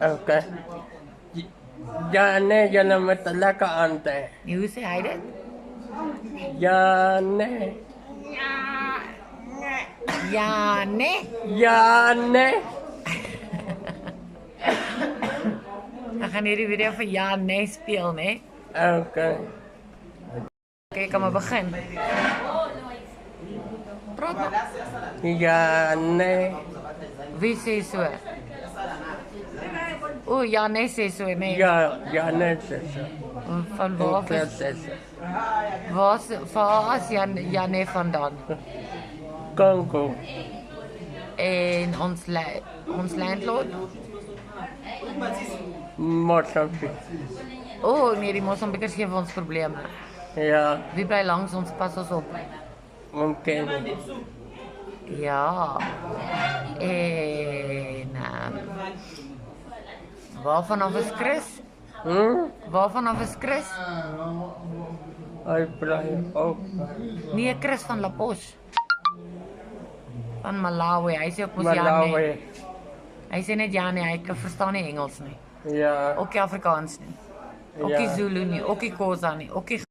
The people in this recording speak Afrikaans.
Okay. Ja, nee, jullie met de lekker aan te. Hoe sê hy dit? Ja, nee. Ja, nee. Ja, nee. Ek gaan hierdie video vir ja, nee speel, né? Okay. Okay, kan maar begin. Praat maar. Ja, nee. Wie sê so? O, ja, nee sê so, nee. Ja, nee, zus. Van waar af Dat is, is waar is ja, nee vandaan? Congo. En ons landlord? Mozambique. O, nee, die Mosambikers gee vir ons probleme. Ja, Wie bly langs ons pas ons op? mungkin. Ja. En waarvan af is Chris? Waarvan af is Chris? Hij blijft ook. Nee, Chris van La Pos. Van Malawi. Hy sê ook mos ja nee. Malawi. Hy sê net ja nee, hy verstaan nie Engels nie. Ja. Ook nie Afrikaans nie. Ook nie Zulu nie, ook nie Xhosa nie, ook nie